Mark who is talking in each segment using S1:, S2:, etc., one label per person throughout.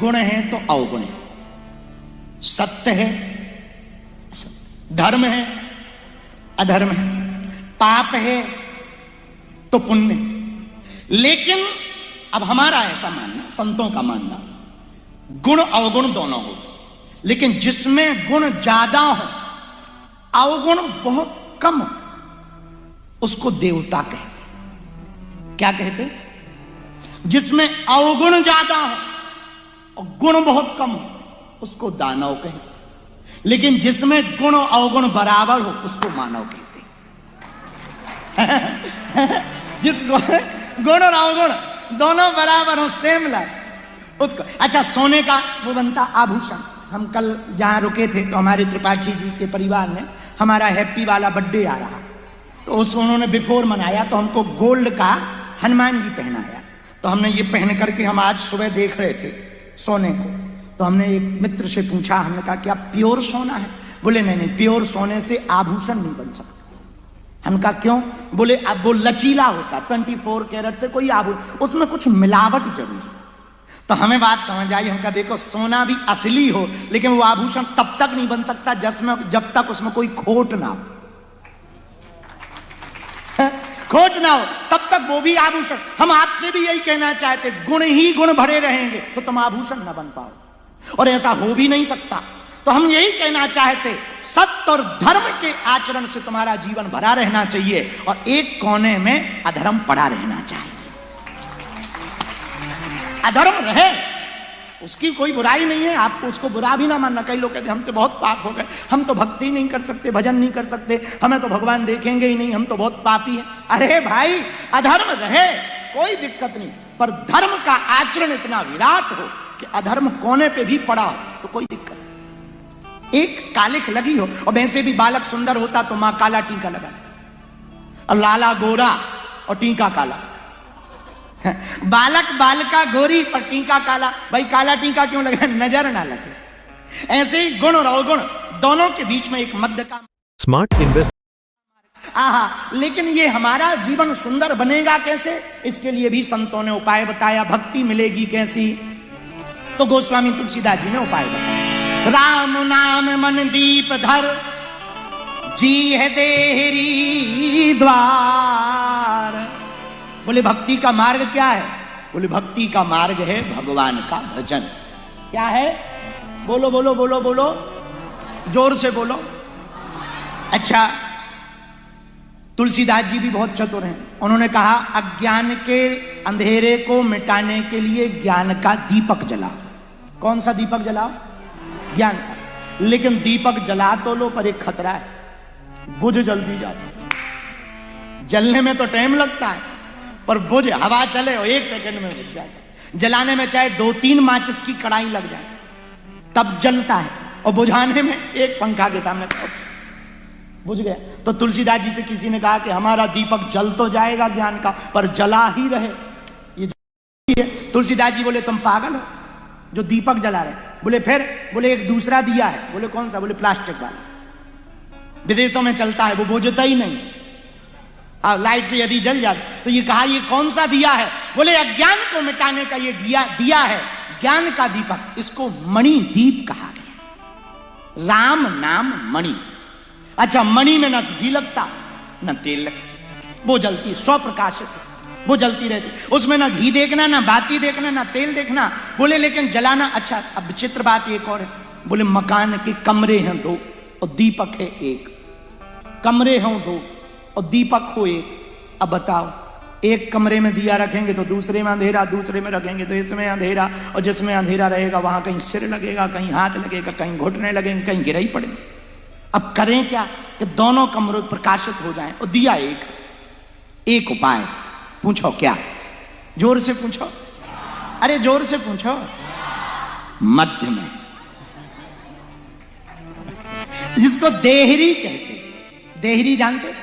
S1: गुण है तो अवगुण है, सत्य है, धर्म है, अधर्म है, पाप है तो पुण्य। लेकिन अब हमारा ऐसा मानना, संतों का मानना, गुण अवगुण दोनों होते, लेकिन जिसमें गुण ज्यादा हो अवगुण बहुत कम हो उसको देवता कहते। क्या कहते? जिसमें अवगुण ज्यादा हो और गुण बहुत कम हो उसको दानव कहते, लेकिन जिसमें गुण और अवगुण बराबर हो उसको मानव कहते। जिसको गुण और अवगुण दोनों बराबर हो, सेम लाइफ, उसको। अच्छा, सोने का वो बनता आभूषण। हम कल जहां रुके थे तो हमारे त्रिपाठी जी के परिवार ने हमारा हैप्पी वाला बर्थडे आ रहा, तो उसको उन्होंने बिफोर मनाया, तो हमको गोल्ड का हनुमान जी पहनाया। तो हमने ये पहन करके हम आज सुबह देख रहे थे सोने को, तो हमने एक मित्र से पूछा, हमने कहा क्या प्योर सोना है? बोले नहीं नहीं, प्योर सोने से आभूषण नहीं बन सकता। हम कहा क्यों? बोले अब वो लचीला होता, 24 कैरेट से कोई आभूषण, उसमें कुछ मिलावट जरूरी। तो हमें बात समझ आई। हम कहा देखो, सोना भी असली हो लेकिन वो आभूषण तब तक नहीं बन सकता जब तक उसमें कोई खोट ना हो। खोट ना हो तब तक वो भी आभूषण। हम आपसे भी यही कहना चाहते, गुण ही गुण भरे रहेंगे तो तुम आभूषण ना बन पाओ, और ऐसा हो भी नहीं सकता। तो हम यही कहना चाहते, सत्य और धर्म के आचरण से तुम्हारा जीवन भरा रहना चाहिए और एक कोने में अधर्म पड़ा रहना चाहिए। अधर्म रहे उसकी कोई बुराई नहीं है, आपको उसको बुरा भी ना मानना। कई लोग कहते हमसे बहुत पाप हो गए, हम तो भक्ति नहीं कर सकते, भजन नहीं कर सकते, हमें तो भगवान देखेंगे ही नहीं, हम तो बहुत पापी हैं। अरे भाई, अधर्म रहे कोई दिक्कत नहीं, पर धर्म का आचरण इतना विराट हो कि अधर्म कोने पे भी पड़ा हो तो कोई दिक्कत नहीं। एक कालिख लगी हो, और वैसे भी बालक सुंदर होता तो मां काला टीका लगा, और लाला गोरा और टीका काला। बालक बालिका गोरी पर टीका काला, भाई काला टीका क्यों लगा? नजर ना लगे। ऐसे ही गुण और अवगुण दोनों के बीच में एक मध्य का
S2: स्मार्ट इन्वेस्ट।
S1: लेकिन ये हमारा जीवन सुंदर बनेगा कैसे? इसके लिए भी संतों ने उपाय बताया। भक्ति मिलेगी कैसी? तो गोस्वामी तुलसीदास जी ने उपाय बताया। राम नाम मन दीप धर, जी है देहरी द्वार। बोले भक्ति का मार्ग क्या है? बोले भक्ति का मार्ग है भगवान का भजन। क्या है? बोलो बोलो बोलो बोलो, जोर से बोलो। अच्छा, तुलसीदास जी भी बहुत चतुर हैं। उन्होंने कहा अज्ञान के अंधेरे को मिटाने के लिए ज्ञान का दीपक जलाओ। कौन सा दीपक जलाओ? ज्ञान का। लेकिन दीपक जला तो लो, पर एक खतरा है, बुझ जल्दी जाता। जलने में तो टाइम लगता है, पर बुझ, हवा चले और 1 सेकंड में बुझ जाएगा। जलाने में चाहे 2-3 माचिस की कड़ाई लग जाए तब जलता है, और बुझाने में एक पंखा के सामने बुझ गया। तो तुलसीदास जी से किसी ने कहा कि हमारा दीपक जल तो जाएगा ज्ञान का, पर जला ही रहे। ये तुलसीदास जी बोले तुम पागल हो जो दीपक जला रहे। बोले फिर? बोले एक दूसरा दिया है। बोले कौन सा? बोले प्लास्टिक वाला, विदेशों में चलता है, वो बुझता ही नहीं। लाइट से यदि जल जाए तो ये कहा ये कौन सा दिया है? बोले अज्ञान को मिटाने का ये दिया है, ज्ञान का दीपक। इसको मणि दीप कहा गया। राम नाम मणि। अच्छा, मणि में न घी लगता न तेल लगता, वो जलती, स्वप्रकाशित, वो जलती रहती। उसमें ना घी देखना, ना बाती देखना, ना तेल देखना। बोले लेकिन जलाना। अच्छा, अब विचित्र बात एक और है। बोले मकान के कमरे हैं 2 और दीपक है 1। कमरे हैं 2 और दीपक हो 1। अब बताओ, एक कमरे में दिया रखेंगे तो दूसरे में अंधेरा, दूसरे में रखेंगे तो इसमें अंधेरा, और जिसमें अंधेरा रहेगा वहां कहीं सिर लगेगा, कहीं हाथ लगेगा, कहीं घुटने लगेंगे, कहीं गिरा ही पड़ेगा। अब करें क्या कि दोनों कमरे प्रकाशित हो जाएं, और दिया एक उपाय। पूछो क्या? जोर से पूछो, अरे जोर से पूछो। मध्य में, जिसको देहरी कहते। देहरी जानते?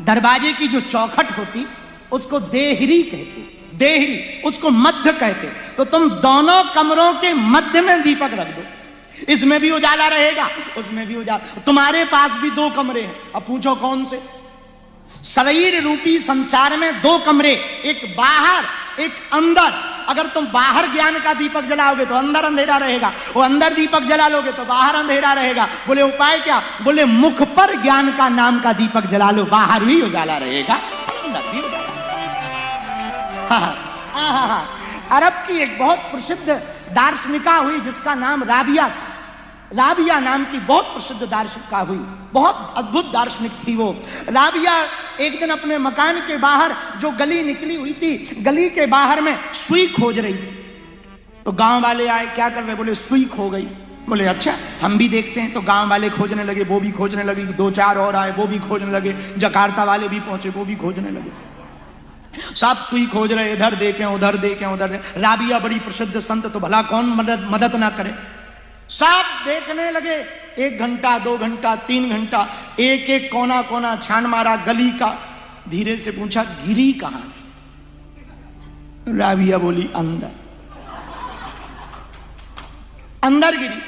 S1: दरवाजे की जो चौखट होती उसको देहरी कहते। देहरी, उसको मध्य कहते। तो तुम दोनों कमरों के मध्य में दीपक रख दो, इसमें भी उजाला रहेगा, उसमें भी उजाला। तुम्हारे पास भी 2 कमरे हैं। अब पूछो कौन से? शरीर रूपी संसार में 2 कमरे, एक बाहर एक अंदर। अगर तुम बाहर ज्ञान का दीपक जलाओगे तो अंदर अंधेरा रहेगा, वो अंदर दीपक जला लोगे तो बाहर अंधेरा रहेगा। बोले उपाय क्या? बोले मुख पर ज्ञान का नाम का दीपक जला लो, बाहर भी उजाला रहेगा, अंदर भी उजाला। अरब की एक बहुत प्रसिद्ध दार्शनिका हुई जिसका नाम राबिया था। राबिया नाम की बहुत प्रसिद्ध दार्शनिका हुई, बहुत अद्भुत दार्शनिक थी वो। राबिया एक दिन अपने मकान के बाहर जो गली निकली हुई थी, गली के बाहर में सुई खोज रही थी। तो गांव वाले आए, क्या कर रहे? बोले सुई खो गई। बोले अच्छा हम भी देखते हैं। तो गांव वाले खोजने लगे, वो भी खोजने लगे, 2-4 और आए, वो भी खोजने लगे, जकार्ता वाले भी पहुंचे, वो भी खोजने लगे। सब सुई खोज रहे, इधर देखें उधर देखें उधर देखें। राबिया बड़ी प्रसिद्ध संत, तो भला कौन मदद ना करे। सब देखने लगे, 1 घंटा 2 घंटा 3 घंटा, एक एक कोना कोना छान मारा गली का। धीरे से पूछा गिरी कहां थी? राबिया बोली अंदर, अंदर गिरी।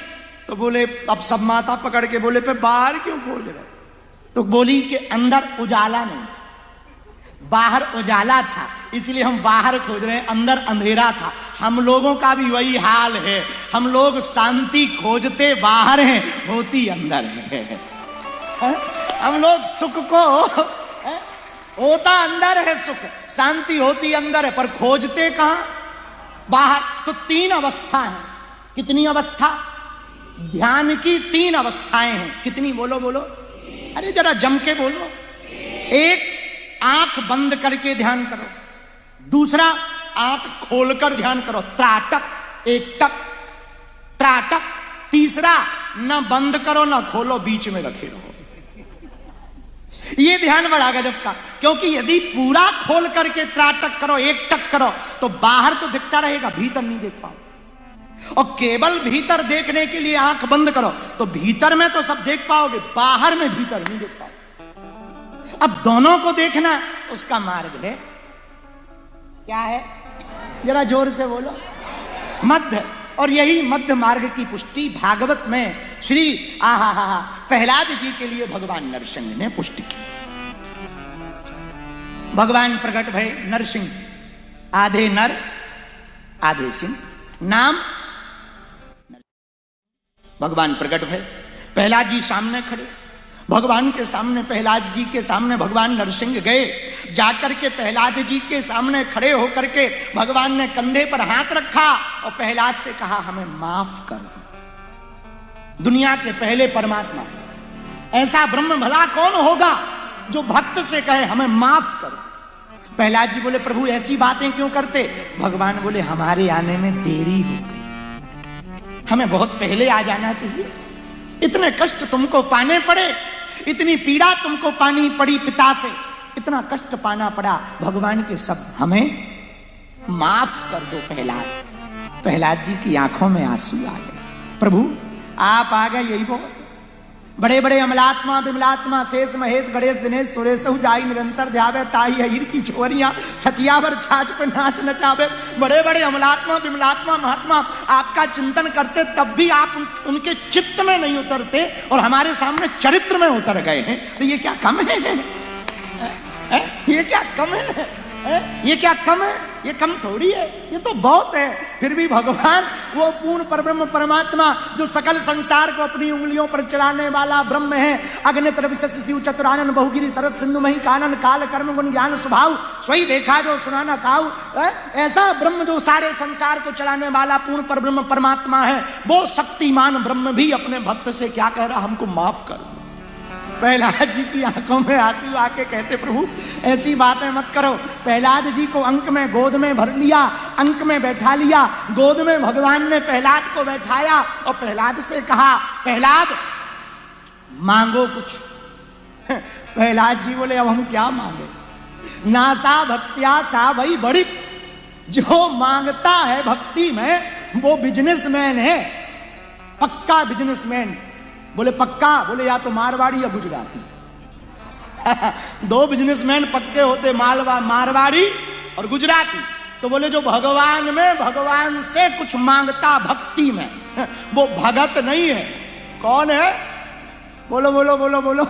S1: तो बोले, अब सब माथा पकड़ के बोले पे बाहर क्यों खोज रहे? तो बोली कि अंदर उजाला नहीं था, बाहर उजाला था, इसलिए हम बाहर खोज रहे हैं, अंदर अंधेरा था। हम लोगों का भी वही हाल है, हम लोग शांति खोजते बाहर हैं, होती अंदर है। हम लोग सुख को होता अंदर है, सुख शांति होती अंदर है, पर खोजते कहां? बाहर। तो 3 अवस्था है। कितनी अवस्था? ध्यान की 3 अवस्थाएं हैं। कितनी? बोलो बोलो, अरे जरा जम के बोलो। एक, आंख बंद करके ध्यान करो। दूसरा, आंख खोलकर ध्यान करो, त्राटक, एकटक, त्राटक। तीसरा, ना बंद करो ना खोलो, बीच में रखे रहो। ये ध्यान बड़ा गजब का, क्योंकि यदि पूरा खोल करके त्राटक करो, एकटक करो, तो बाहर तो दिखता रहेगा, भीतर नहीं देख पाओ। और केवल भीतर देखने के लिए आंख बंद करो तो भीतर में तो सब देख पाओगे, बाहर में भीतर नहीं देख पाओगे। अब दोनों को देखना उसका मार्ग है, क्या है? जरा जोर से बोलो, मध्य। और यही मध्य मार्ग की पुष्टि भागवत में श्री प्रहलाद जी के लिए भगवान नरसिंह ने पुष्टि की। भगवान प्रकट भय नरसिंह, आधे नर आधे सिंह, नाम भगवान प्रकट भय। प्रहलाद जी सामने खड़े, भगवान के सामने, प्रहलाद जी के सामने भगवान नरसिंह गए। जाकर के प्रहलाद जी के सामने खड़े होकर के भगवान ने कंधे पर हाथ रखा और प्रहलाद से कहा हमें माफ कर दो। दुनिया के पहले परमात्मा, ऐसा ब्रह्म भला कौन होगा जो भक्त से कहे हमें माफ करो। प्रहलाद जी बोले प्रभु ऐसी बातें क्यों करते? भगवान बोले हमारे आने में देरी हो गई, हमें बहुत पहले आ जाना चाहिए। इतने कष्ट तुमको पाने पड़े, इतनी पीड़ा तुमको पानी पड़ी, पिता से इतना कष्ट पाना पड़ा, भगवान के सब हमें माफ कर दो। प्रहलाद जी की आंखों में आंसू आ गए। प्रभु आप आ गए, यही बहुत। बड़े बड़े अमलात्मा विमलात्मा शेष महेश गणेश दिनेश सुरेश जाई निरंतर ध्यावे ताई हीर की छोरियां छचियावर छाछ पे नाच नचावे। बड़े बड़े अमलात्मा विमलात्मा महात्मा आपका चिंतन करते तब भी आप उनके चित्त में नहीं उतरते और हमारे सामने चरित्र में उतर गए हैं, तो ये क्या कम है? ये क्या कम है? ये क्या कम है? ये कम थोड़ी है, ये तो बहुत है। फिर भी भगवान वो पूर्ण परब्रह्म परमात्मा जो सकल संसार को अपनी उंगलियों पर चलाने वाला ब्रह्म है, अग्नित्र विशेष शिव चतुरानन बहुगिरी शरद सिंधु मही कानन काल कर्म गुण ज्ञान स्वभाव स्वही देखा जो सुनाना काऊ। ऐसा ब्रह्म जो सारे संसार को चलाने वाला पूर्ण परब्रह्म परमात्मा है, वो शक्तिमान ब्रह्म भी अपने भक्त से क्या कह रहा? हमको माफ कर दो। प्रहलाद जी की आंखों में आंसू आके कहते प्रभु ऐसी बातें मत करो। प्रहलाद जी को अंक में गोद में भर लिया, अंक में बैठा लिया, गोद में भगवान ने प्रहलाद को बैठाया और प्रहलाद से कहा प्रहलाद मांगो कुछ। प्रहलाद जी बोले अब हम क्या मांगे? नासा भक्त्या सा वही बड़ी, जो मांगता है भक्ति में वो बिजनेसमैन है, पक्का बिजनेसमैन। बोले पक्का? बोले या तो मारवाड़ी या गुजराती। 2 बिजनेसमैन पक्के होते, मारवाड़ी और गुजराती। तो बोले जो भगवान में भगवान से कुछ मांगता भक्ति में, वो भगत नहीं है। कौन है? बोलो बोलो बोलो बोलो,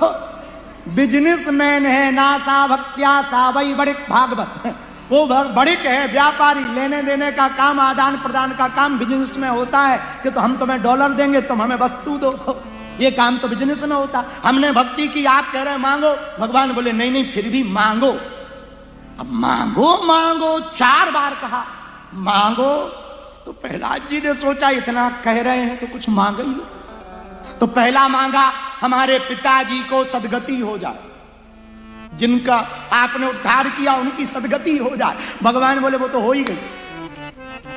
S1: बिजनेसमैन है। ना सा भक्त्या सा वही बड़े भागवत, वो बड़े है व्यापारी, लेने देने का काम, आदान प्रदान का काम बिजनेस में होता है कि तो हम तुम्हें डॉलर देंगे, तुम हमें वस्तु दो, ये काम तो बिजनेस में होता। हमने भक्ति की, आप कह रहे हैं मांगो, भगवान बोले नहीं नहीं फिर भी मांगो। अब मांगो मांगो 4 बार कहा मांगो, तो प्रहलाद जी ने सोचा इतना कह रहे हैं तो कुछ मांग ही लो। तो पहला मांगा हमारे पिताजी को सदगति हो जाए, जिनका आपने उद्धार किया उनकी सदगति हो जाए। भगवान बोले वो तो हो ही गई।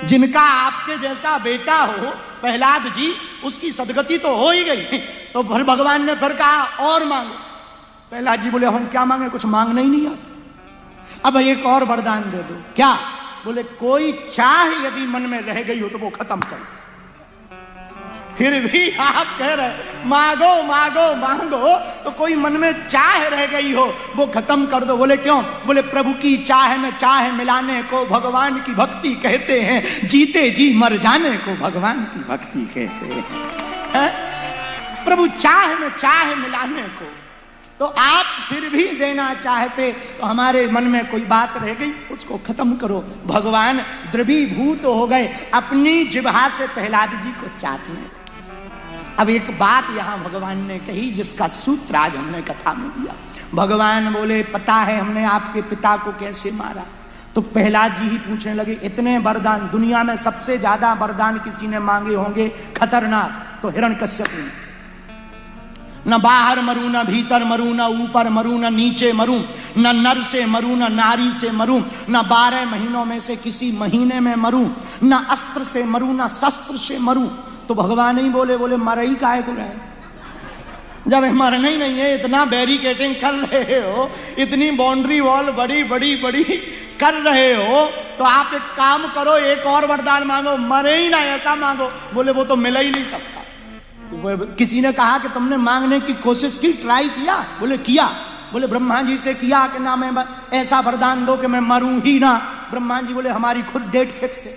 S1: जिनका आपके जैसा बेटा हो प्रहलाद जी, उसकी सदगति तो हो ही गई। तो फिर भगवान ने फिर कहा और मांगो। प्रहलाद जी बोले हम क्या मांगे, कुछ मांगना ही नहीं आता, अब एक और वरदान दे दो। क्या? बोले कोई चाह यदि मन में रह गई हो तो वो खत्म करो। फिर भी आप कह रहे मांगो मांगो मांगो, तो कोई मन में चाह रह गई हो वो खत्म कर दो। बोले क्यों? बोले प्रभु की चाह में चाह मिलाने को भगवान की भक्ति कहते हैं, जीते जी मर जाने को भगवान की भक्ति कहते हैं। प्रभु चाह में चाह मिलाने को, तो आप फिर भी देना चाहते तो हमारे मन में कोई बात रह गई उसको खत्म करो। भगवान द्रवीभूत हो गए, अपनी जिह्वा से प्रहलाद जी को चाटने। अब एक बात यहां भगवान ने कही जिसका सूत्र आज हमने कथा में दिया। भगवान बोले पता है हमने आपके पिता को कैसे मारा? तो प्रहलाद जी ही पूछने लगे इतने वरदान, दुनिया में सबसे ज्यादा वरदान किसी ने मांगे होंगे खतरनाक, तो हिरण्यकश्यप ने। न बाहर मरू, न भीतर मरू, न ऊपर मरू, न नीचे मरू, न नर से मरू, न नारी से मरू, न 12 महीनों में से किसी महीने में मरू, न अस्त्र से मरू, न शस्त्र से मरू। तो भगवान ही बोले मरई काहे को रहे? जब मरना ही नहीं है, इतना बैरिकेटिंग कर रहे हो, इतनी बाउंड्री वॉल बड़ी बड़ी बड़ी कर रहे हो, तो आप एक काम करो, एक और वरदान मांगो, मरे ही ना ऐसा मांगो। बोले वो तो मिल ही नहीं सकता। किसी ने कहा कि तुमने मांगने की कोशिश की, ट्राई किया? बोले किया। बोले ब्रह्मा जी से किया कि ना मैं ऐसा वरदान दो कि मैं मरूं ही ना? ब्रह्मा जी बोले हमारी खुद डेट फिक्स है।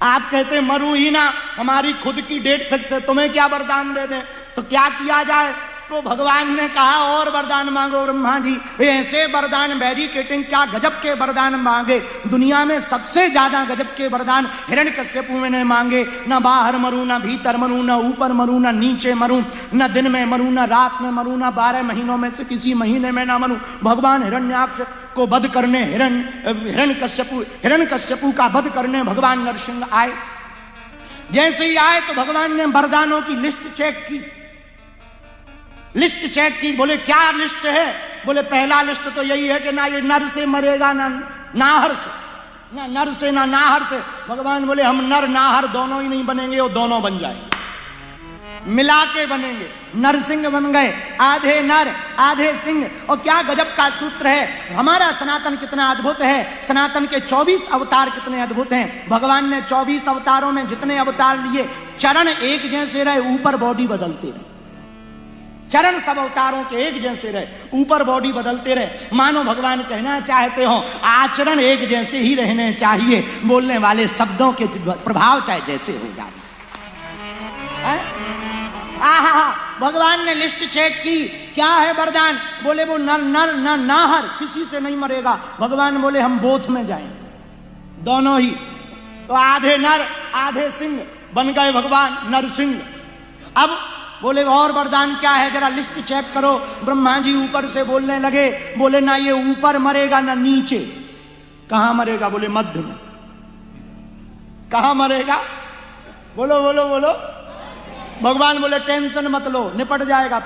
S1: आप कहते मरूं ही ना, हमारी खुद की डेट फिक्स है, तुम्हें क्या वरदान दे दें? तो क्या किया जाए? तो भगवान ने कहा और वरदान मांगो ब्रह्मा जी। ऐसे वरदान बैरिकेटिंग क्या गजब के वरदान मांगे। दुनिया में सबसे ज्यादा गजब के वरदान हिरण्यकश्यप ने मांगे। न बाहर मरू, न भीतर मरू, न ऊपर मरू, न नीचे मरू, न दिन में मरू, न रात में मरू, न 12 महीनों में से किसी महीने में न मरू। भगवान हिरण्याक्ष को वध करने हिरण्यकश्यप का वध करने भगवान नरसिंह आए। जैसे ही आए तो भगवान ने वरदानों की लिस्ट चेक की। लिस्ट चेक की। बोले क्या लिस्ट है? बोले पहला लिस्ट तो यही है कि ना ये नर से मरेगा ना नाहर से, ना नर से ना नाहर से। भगवान बोले हम नर नाहर दोनों ही नहीं बनेंगे, वो दोनों बन जाएंगे, मिला के बनेंगे। नरसिंह बन गए, आधे नर आधे सिंह। और क्या गजब का सूत्र है। हमारा सनातन कितना अद्भुत है। सनातन के 24 अवतार कितने अद्भुत हैं। भगवान ने 24 अवतारों में जितने अवतार लिए, चरण एक जैसे रहे, ऊपर बॉडी बदलते रहे। चरण सब अवतारों के एक जैसे रहे, ऊपर बॉडी बदलते रहे। मानो भगवान कहना चाहते हो आचरण एक जैसे ही रहने चाहिए, बोलने वाले शब्दों के प्रभाव चाहे जैसे हो जाए। भगवान ने लिस्ट चेक की। क्या है वरदान? बोले वो नर नर न नाहर, किसी से नहीं मरेगा। भगवान बोले हम बोथ में जाएंगे, दोनों ही। तो आधे नर आधे सिंह बन गए भगवान नरसिंह। अब बोले और वरदान क्या है, जरा लिस्ट चेक करो। ब्रह्मा जी ऊपर से बोलने लगे। बोले ना ये ऊपर मरेगा ना नीचे। कहां मरेगा? बोले मध्य में। कहां मरेगा? बोलो बोलो बोलो। भगवान बोले टेंशन मत लो, निपट जाएगा।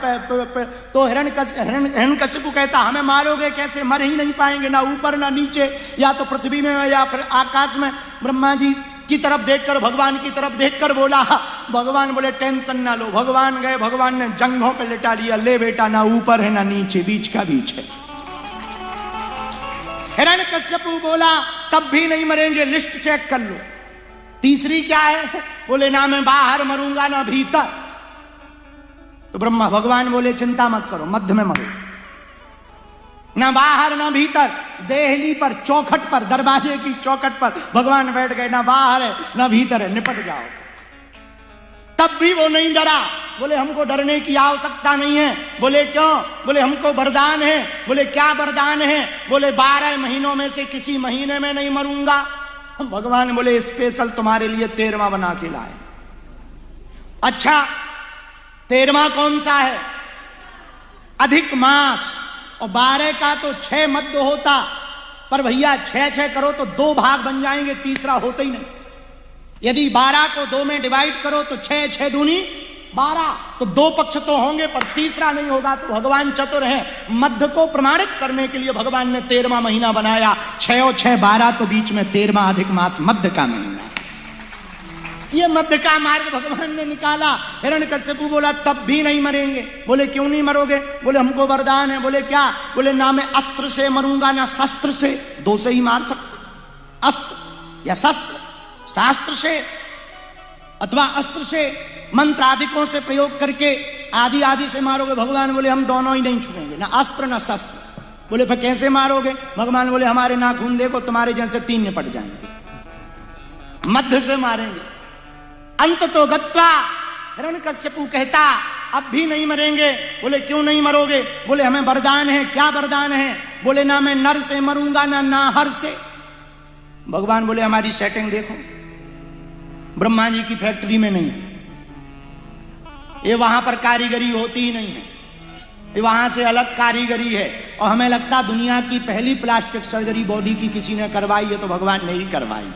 S1: तो हिरण्यकश्यप कहता हमें मारोगे कैसे? मर ही नहीं पाएंगे, ना ऊपर ना नीचे, या तो पृथ्वी में या फिर आकाश में। ब्रह्मा जी की तरफ देखकर, भगवान की तरफ देखकर बोला। भगवान बोले टेंशन ना लो। भगवान गए, भगवान ने जंघों पे लिटा लिया। ले बेटा, ना ऊपर है ना नीचे, बीच का बीच है। हिरण्यकश्यप बोला तब भी नहीं मरेंगे, लिस्ट चेक कर लो। तीसरी क्या है? बोले ना मैं बाहर मरूंगा ना भीतर। तो ब्रह्मा भगवान बोले चिंता मत करो, मध्य में मरो, ना बाहर ना भीतर। देहली पर, चौखट पर, दरवाजे की चौखट पर भगवान बैठ गए। ना बाहर है ना भीतर है, निपट जाओ। तब भी वो नहीं डरा। बोले हमको डरने की आवश्यकता नहीं है। बोले क्यों? बोले हमको वरदान है। बोले क्या वरदान है? बोले 12 महीनों में से किसी महीने में नहीं मरूंगा। भगवान बोले स्पेशल तुम्हारे लिए 13वां बना के लाए। अच्छा 13वां कौन सा है? अधिक मास। और 12 का तो 6 मध्य होता, पर भैया 6 करो तो 2 भाग बन जाएंगे, तीसरा होता ही नहीं। यदि 12 को 2 में डिवाइड करो तो 6 दूनी 12, तो 2 पक्ष तो होंगे पर तीसरा नहीं होगा। तो भगवान चतुर है, मध्य को प्रमाणित करने के लिए भगवान ने 13वां महीना बनाया। 6 और 6 12, तो बीच में 13वां अधिक मास मध्य का महीना। ये मध्य का मार्ग भगवान ने निकाला। हिरण्यकश्यपु बोला तब भी नहीं मरेंगे। बोले क्यों नहीं मरोगे? बोले हमको वरदान है। बोले क्या? बोले ना मैं अस्त्र से मरूंगा ना शस्त्र से, 2 से ही मार सकते, अस्त्र या शस्त्र। शास्त्र से अथवा अस्त्र से, मंत्र आदिकों से प्रयोग करके आदि से मारोगे। भगवान बोले हम दोनों ही नहीं छुएंगे, ना अस्त्र ना शस्त्र। बोले फिर कैसे मारोगे? भगवान बोले हमारे नाखून देखो, तुम्हारे जैसे 3 निपट जाएंगे। मध्य से मारेंगे। अंत तो गत्वा हिरण्यकश्यपु कहता अब भी नहीं मरेंगे। बोले क्यों नहीं मरोगे? बोले हमें वरदान है। क्या वरदान है? बोले ना मैं नर से मरूंगा ना नाहर से। भगवान बोले हमारी सेटिंग देखो, ब्रह्मा जी की फैक्ट्री में नहीं, ये वहां पर कारीगरी होती ही नहीं है, ये वहां से अलग कारीगरी है। और हमें लगता दुनिया की पहली प्लास्टिक सर्जरी बॉडी की किसी ने करवाई है तो भगवान ने ही करवाई।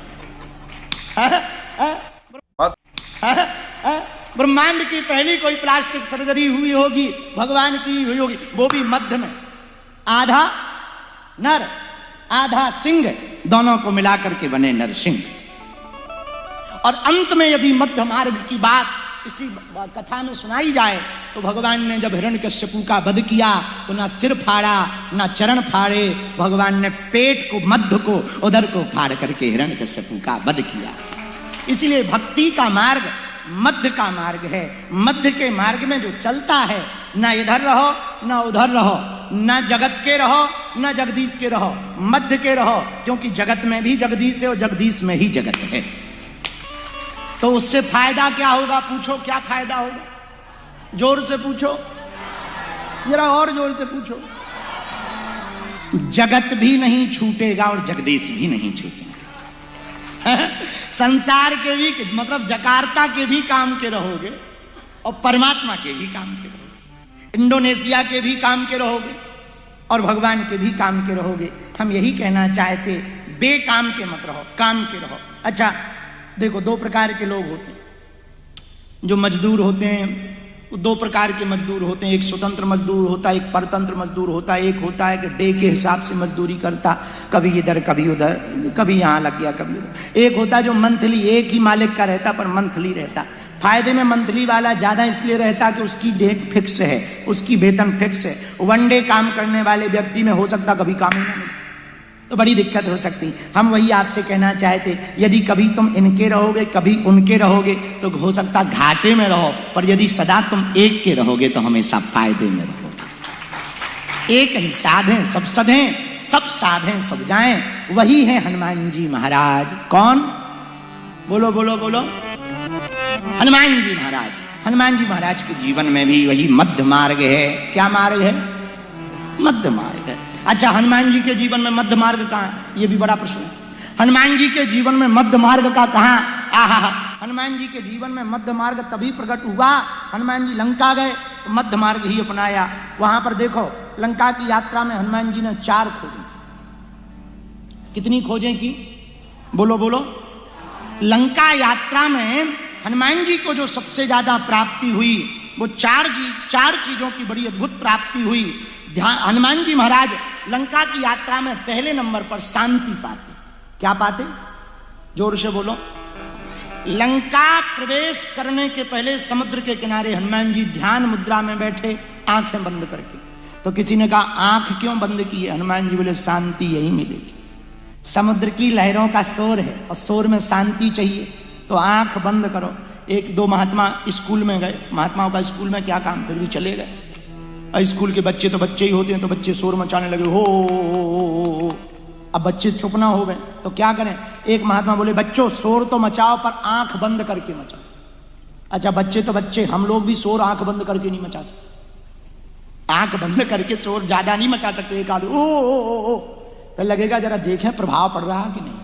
S1: ब्रह्मांड की पहली कोई प्लास्टिक सर्जरी हुई होगी, भगवान की हुई होगी, वो भी मध्य में। आधा नर आधा सिंह, दोनों को मिलाकर के बने नरसिंह। और अंत में यदि मध्य मार्ग की बात इसी कथा में सुनाई जाए तो भगवान ने जब हिरण्यकश्यपु का वध किया तो ना सिर फाड़ा ना चरण फाड़े, भगवान ने पेट को, मध्य को, उदर को फाड़ करके हिरण्यकश्यपु का वध किया। इसलिए भक्ति का मार्ग मध्य का मार्ग है। मध्य के मार्ग में जो चलता है, ना इधर रहो ना उधर रहो, ना जगत के रहो ना जगदीश के रहो, मध्य के रहो। क्योंकि जगत में भी जगदीश है और जगदीश में ही जगत है। तो उससे फायदा क्या होगा? पूछो क्या फायदा होगा? जोर से पूछो, जरा और जोर से पूछो। जगत भी नहीं छूटेगा और जगदीश भी नहीं छूटेगा। संसार के भी, मतलब जकार्ता के भी काम के रहोगे और परमात्मा के भी काम के रहोगे, इंडोनेशिया के भी काम के रहोगे और भगवान के भी काम के रहोगे। हम यही कहना चाहते, बेकाम के मत रहो, काम के रहो। अच्छा देखो, 2 प्रकार के लोग होते हैं जो मजदूर होते हैं। 2 प्रकार के मजदूर होते हैं, एक स्वतंत्र मजदूर होता है, एक परतंत्र मजदूर होता है। एक होता है कि डे के हिसाब से मजदूरी करता, कभी इधर कभी उधर, कभी यहाँ लग गया कभी उधर। एक होता है जो मंथली, एक ही मालिक का रहता पर मंथली रहता। फायदे में मंथली वाला ज्यादा इसलिए रहता कि उसकी डेट फिक्स है, उसकी वेतन फिक्स है। 1 डे काम करने वाले व्यक्ति में हो सकता कभी काम ही ना मिले, तो बड़ी दिक्कत हो सकती। हम वही आपसे कहना चाहते, यदि कभी तुम इनके रहोगे कभी उनके रहोगे तो हो सकता घाटे में रहो, पर यदि सदा तुम एक के रहोगे तो हमेशा फायदे में रहोगे। एक ही साधें सब सधें, सब साधें सब जाएं, वही है हनुमान जी महाराज। कौन? बोलो बोलो बोलो। हनुमान जी महाराज। हनुमान जी महाराज के जीवन में भी वही मध्य मार्ग है। क्या मार्ग है? मध्य मार्ग है। अच्छा, हनुमान जी के जीवन में मध्य मार्ग कहाँ है? ये भी बड़ा प्रश्न है। हनुमान जी के जीवन में मध्य मार्ग का कहाँ? आहा, हनुमान जी के जीवन में मध्य मार्ग तभी प्रकट हुआ, हनुमान जी लंका गए तो मध्य मार्ग ही अपनाया। वहां पर देखो, लंका की यात्रा में हनुमान जी ने 4 खोजें। कितनी खोजें की? बोलो बोलो। लंका यात्रा में हनुमान जी को जो सबसे ज्यादा प्राप्ति हुई वो 4 चीजों की बड़ी अद्भुत प्राप्ति हुई। हनुमान जी महाराज लंका की यात्रा में पहले नंबर पर शांति पाते। क्या पाते? जोर से बोलो। लंका प्रवेश करने के पहले समुद्र के किनारे हनुमान जी ध्यान मुद्रा में बैठे, आंखें बंद करके। तो किसी ने कहा आंख क्यों बंद की है? हनुमान जी बोले शांति यही मिलेगी। समुद्र की लहरों का शोर है और शोर में शांति चाहिए, तो आंख बंद करो। 1-2 महात्मा स्कूल में गए, महात्माओं का स्कूल में क्या काम, फिर भी चले गए। स्कूल के बच्चे तो बच्चे ही होते हैं, तो बच्चे शोर मचाने लगे, हो। अब बच्चे चुप ना हो गए तो क्या करें? एक महात्मा बोले बच्चों शोर तो मचाओ पर आंख बंद करके मचाओ। अच्छा बच्चे तो बच्चे, हम लोग भी शोर आंख बंद करके नहीं मचा सकते। आंख बंद करके शोर ज्यादा नहीं मचा सकते। एक आदमी ओ फिर लगेगा जरा देखें प्रभाव पड़ रहा कि नहीं।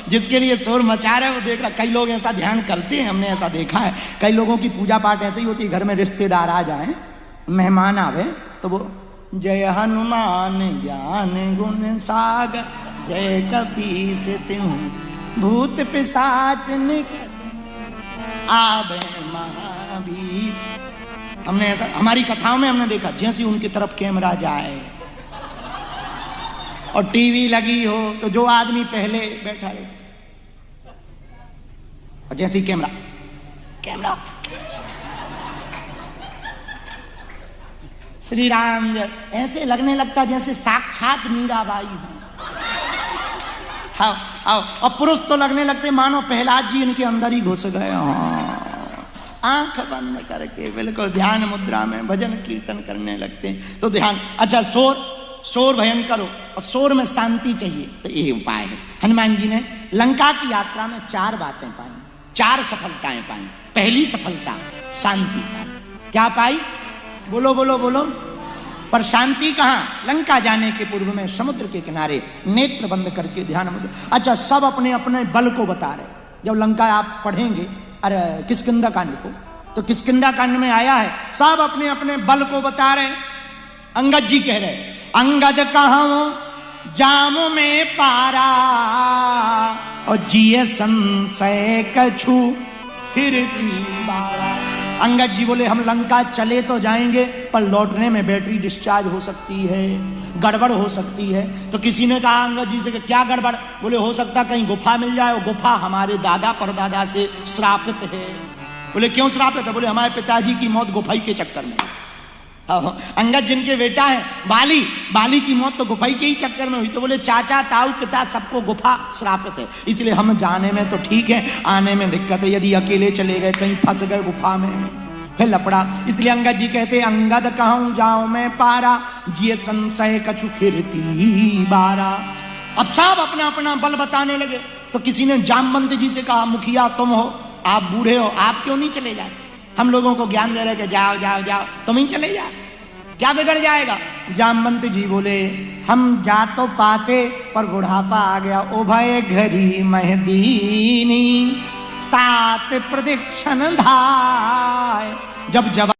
S1: जिसके लिए शोर मचा रहे वो देख रहा। कई लोग ऐसा ध्यान करते हैं, हमने ऐसा देखा है। कई लोगों की पूजा पाठ ऐसे ही होती है, घर में रिश्तेदार आ जाए, मेहमान आवे, तो वो जय हनुमान ज्ञान गुण सागर जय कपीस तिहुँ भूत पिशाच निकट आवे महावीर। हमने ऐसा हमारी कथाओं में हमने देखा, जैसे उनकी तरफ कैमरा जाए और टीवी लगी हो तो जो आदमी पहले बैठा रहे, और जैसे ही कैमरा श्री राम जय, ऐसे लगने लगता जैसे साक्षात मीराबाई हो। हाँ, और पुरुष तो लगने लगते मानो प्रहलाद जी इनके अंदर ही घुस गए। आंख बंद करके बिल्कुल ध्यान मुद्रा में भजन कीर्तन करने लगते हैं। तो ध्यान, अच्छा शोर भयंकर हो और शोर में शांति चाहिए, तो ये उपाय है। हनुमान जी ने लंका की यात्रा में 4 बातें पाई, 4 सफलताएं पाई। पहली सफलता शांति पाई। क्या पाई? बोलो बोलो बोलो। पर शांति कहां? लंका जाने के पूर्व में समुद्र के किनारे नेत्र बंद करके ध्यान मुद्रा। अच्छा, सब अपने अपने बल को बता रहे। जब लंका आप पढ़ेंगे अरे किष्किंधा कांड को, तो किष्किंधा कांड में आया है, सब अपने अपने बल को बता रहे। अंगद जी कह रहे, अंगद कहूं जामो में पारा और जिये संशय कछु फिर बारा। अंगद जी बोले हम लंका चले तो जाएंगे, पर लौटने में बैटरी डिस्चार्ज हो सकती है, गड़बड़ हो सकती है। तो किसी ने कहा अंगद जी से कि क्या गड़बड़? बोले हो सकता कहीं गुफा मिल जाए, गुफा हमारे दादा परदादा से श्रापित है। बोले क्यों श्रापित है? बोले हमारे पिताजी की मौत गुफाई के चक्कर में। अंगद जिनके बेटा है बाली की मौत तो गुफाई के ही चक्कर में हुई। तो बोले चाचा ताऊ पिता सबको गुफा श्रापित है, इसलिए हम जाने में तो ठीक है, आने में दिक्कत है। यदि अकेले चले गए कहीं फंस गए गुफा में फिर लपड़ा। इसलिए अंगद जी कहते अंगद कहूं जाऊं मैं पारा जिये संशय कछु फिरती बारा। अब सब अपना अपना बल बताने लगे। तो किसी ने जामवंत जी से कहा मुखिया तुम हो, आप बूढ़े हो, आप क्यों नहीं चले जाए? हम लोगों को ज्ञान दे रहे कि जाओ जाओ जाओ, तुम ही चले जाओ, क्या बिगड़ जाएगा? जामवंत जी बोले हम जा तो पाते, पर बुढ़ापा आ गया। ओ भय घरी महदीनी 7 प्रदक्षिण धाय। जब